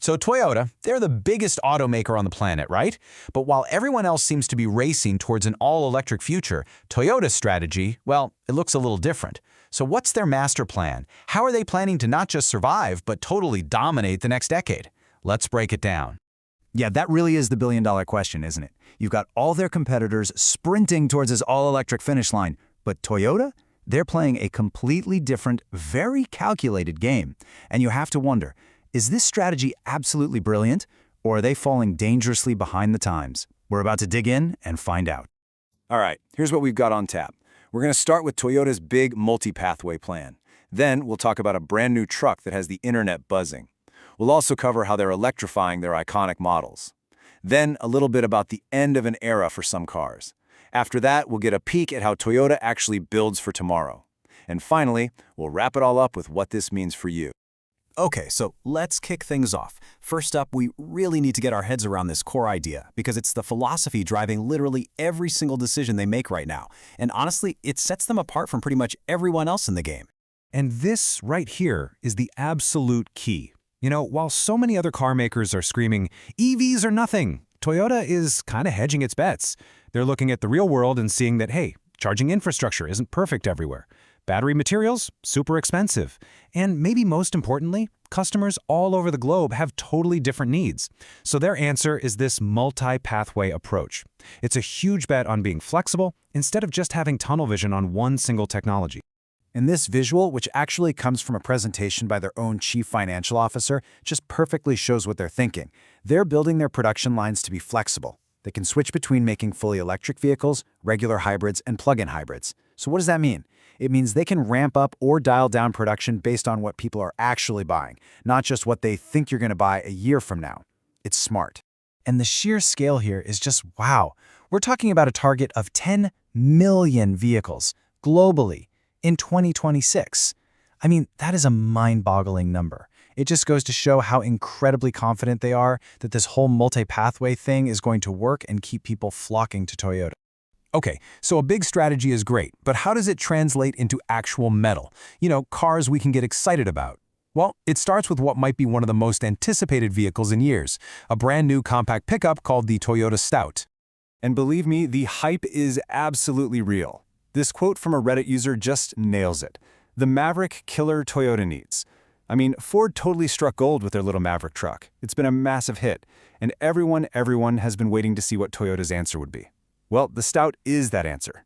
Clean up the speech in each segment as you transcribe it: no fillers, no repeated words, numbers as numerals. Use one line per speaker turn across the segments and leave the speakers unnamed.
So Toyota, they're the biggest automaker on the planet, right? But while everyone else seems to be racing towards an all-electric future, Toyota's strategy, well, it looks a little different. So what's their master plan? How are they planning to not just survive, but totally dominate the next decade? Let's break it down.
Yeah, that really is the billion-dollar question, isn't it? You've got all their competitors sprinting towards this all-electric finish line, but Toyota? They're playing a completely different, very calculated game. And you have to wonder, is this strategy absolutely brilliant, or are they falling dangerously behind the times? We're about to dig in and find out. All right, here's what we've got on tap. We're going to start with Toyota's big multi-pathway plan. Then we'll talk about a brand new truck that has the internet buzzing. We'll also cover how they're electrifying their iconic models. Then a little bit about the end of an era for some cars. After that, we'll get a peek at how Toyota actually builds for tomorrow. And finally, we'll wrap it all up with what this means for you. Okay, so let's kick things off. First up, we really need to get our heads around this core idea because it's the philosophy driving literally every single decision they make right now. And honestly, it sets them apart from pretty much everyone else in the game.
And this right here is the absolute key. You know, while so many other car makers are screaming, EVs are nothing, Toyota is kind of hedging its bets. They're looking at the real world and seeing that, hey, charging infrastructure isn't perfect everywhere. Battery materials, super expensive. And maybe most importantly, customers all over the globe have totally different needs. So their answer is this multi-pathway approach. It's a huge bet on being flexible instead of just having tunnel vision on one single technology.
And this visual, which actually comes from a presentation by their own chief financial officer, just perfectly shows what they're thinking. They're building their production lines to be flexible. They can switch between making fully electric vehicles, regular hybrids, and plug-in hybrids. So what does that mean? It means they can ramp up or dial down production based on what people are actually buying, not just what they think you're going to buy a year from now. It's smart. And the sheer scale here is just wow. We're talking about a target of 10 million vehicles globally in 2026. I mean, that is a mind-boggling number. It just goes to show how incredibly confident they are that this whole multi-pathway thing is going to work and keep people flocking to Toyota.
Okay, so a big strategy is great, but how does it translate into actual metal? You know, cars we can get excited about. Well, it starts with what might be one of the most anticipated vehicles in years, a brand new compact pickup called the Toyota Stout.
And believe me, the hype is absolutely real. This quote from a Reddit user just nails it. The Maverick killer Toyota needs. I mean, Ford totally struck gold with their little Maverick truck. It's been a massive hit, and everyone has been waiting to see what Toyota's answer would be. Well, the Stout is that answer.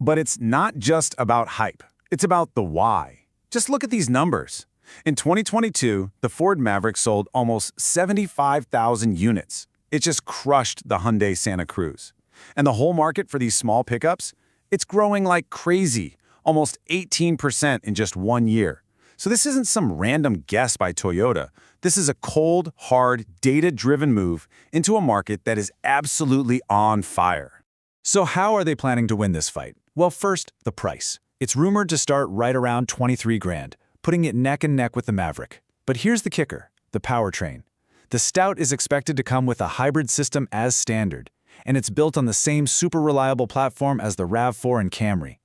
But it's not just about hype. It's about the why. Just look at these numbers. In 2022, the Ford Maverick sold almost 75,000 units. It just crushed the Hyundai Santa Cruz. And the whole market for these small pickups? It's growing like crazy, almost 18% in just 1 year. So this isn't some random guess by Toyota. This is a cold, hard, data-driven move into a market that is absolutely on fire. So how are they planning to win this fight? Well, first, the price. It's rumored to start right around 23 grand, putting it neck and neck with the Maverick. But here's the kicker, the powertrain. The Stout is expected to come with a hybrid system as standard, and it's built on the same super reliable platform as the RAV4 and Camry.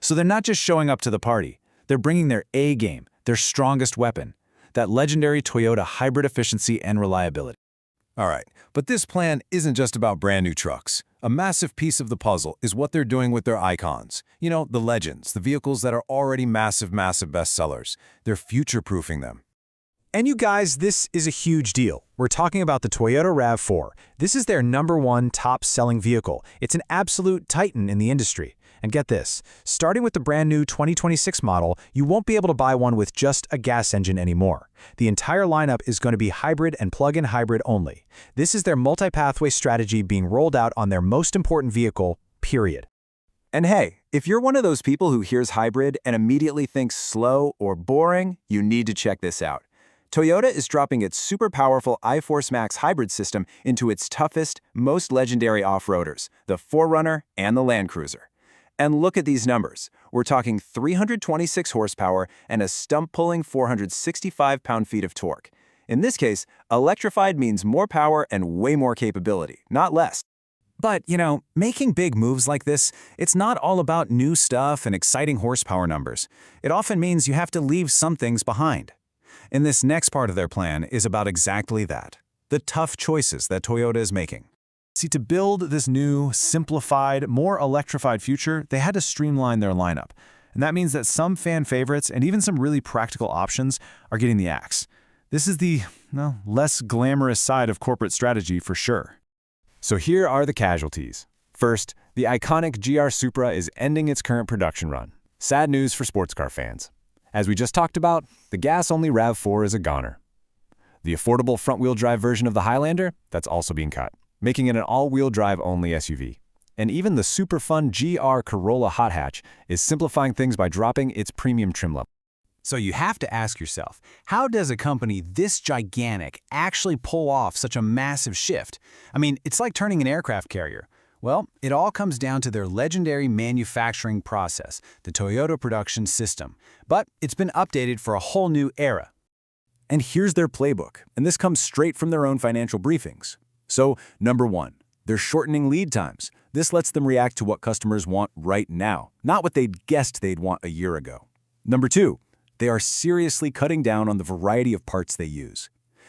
So they're not just showing up to the party, they're bringing their A game, their strongest weapon, that legendary Toyota hybrid efficiency and reliability. All right, but this plan isn't just about brand new trucks. A massive piece of the puzzle is what they're doing with their icons. You know, the legends, the vehicles that are already massive bestsellers. They're future-proofing them.
And you guys, this is a huge deal. We're talking about the Toyota RAV4. This is their #1 top-selling vehicle. It's an absolute titan in the industry. And get this, starting with the brand new 2026 model, you won't be able to buy one with just a gas engine anymore. The entire lineup is going to be hybrid and plug-in hybrid only. This is their multi-pathway strategy being rolled out on their most important vehicle, period.
And hey, if you're one of those people who hears hybrid and immediately thinks slow or boring, you need to check this out. Toyota is dropping its super powerful iForce Max hybrid system into its toughest, most legendary off-roaders, the 4Runner and the Land Cruiser. And look at these numbers. We're talking 326 horsepower and a stump-pulling 465 pound-feet of torque. In this case, electrified means more power and way more capability, not less. But, you know, making big moves like this, it's not all about new stuff and exciting horsepower numbers. It often means you have to leave some things behind. And this next part of their plan is about exactly that, the tough choices that Toyota is making. See, to build this new, simplified, more electrified future, they had to streamline their lineup. And that means that some fan favorites and even some really practical options are getting the axe. This is the, well, less glamorous side of corporate strategy for sure. So here are the casualties. First, the iconic GR Supra is ending its current production run. Sad news for sports car fans. As we just talked about, the gas-only RAV4 is a goner. The affordable front-wheel drive version of the Highlander, that's also being cut, making it an all-wheel drive only SUV. And even the super fun GR Corolla hot hatch is simplifying things by dropping its premium trim level.
So you have to ask yourself, how does a company this gigantic actually pull off such a massive shift? I mean, it's like turning an aircraft carrier. Well, it all comes down to their legendary manufacturing process, the Toyota Production System. But it's been updated for a whole new era.
And here's their playbook, and this comes straight from their own financial briefings. So, number one, they're shortening lead times. This lets them react to what customers want right now, not what they'd guessed they'd want a year ago. Number two, they are seriously cutting down on the variety of parts they use.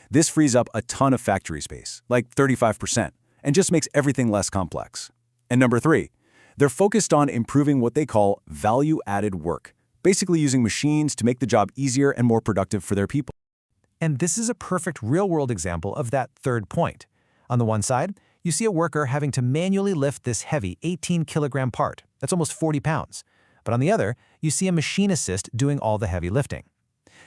This frees up a ton of factory space, like 35%, and just makes everything less complex. And number three, they're focused on improving what they call value-added work, basically using machines to make the job easier and more productive for their people.
And this is a perfect real-world example of that third point. On the one side, you see a worker having to manually lift this heavy 18-kilogram part. That's almost 40 pounds. But on the other, you see a machine assist doing all the heavy lifting.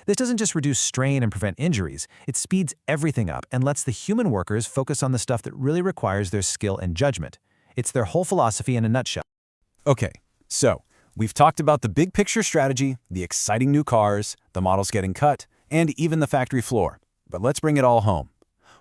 This doesn't just reduce strain and prevent injuries, it speeds everything up and lets the human workers focus on the stuff that really requires their skill and judgment. It's their whole philosophy in a nutshell.
Okay, so we've talked about the big picture strategy, the exciting new cars, the models getting cut, and even the factory floor. But let's bring it all home.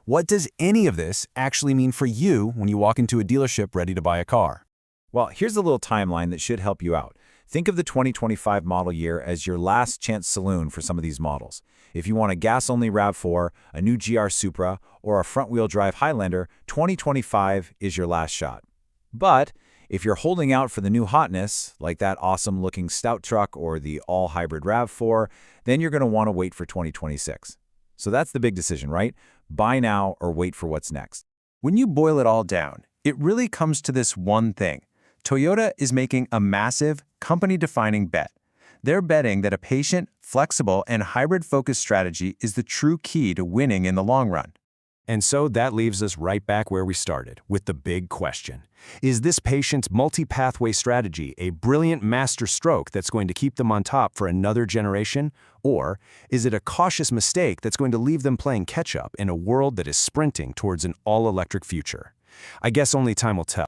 What does any of this actually mean for you when you walk into a dealership ready to buy a car?
Well, here's a little timeline that should help you out. Think of the 2025 model year as your last chance saloon for some of these models. If you want a gas-only RAV4, a new GR Supra, or a front-wheel drive Highlander, 2025 is your last shot. But if you're holding out for the new hotness, like that awesome-looking Stout truck or the all-hybrid RAV4, then you're going to want to wait for 2026. So that's the big decision, right? Buy now or wait for what's next.
When you boil it all down, it really comes to this one thing. Toyota is making a massive, company-defining bet. They're betting that a patient, flexible, and hybrid-focused strategy is the true key to winning in the long run.
And so that leaves us right back where we started, with the big question. Is this patient's multi-pathway strategy a brilliant master stroke that's going to keep them on top for another generation? Or is it a cautious mistake that's going to leave them playing catch-up in a world that is sprinting towards an all-electric future? I guess only time will tell.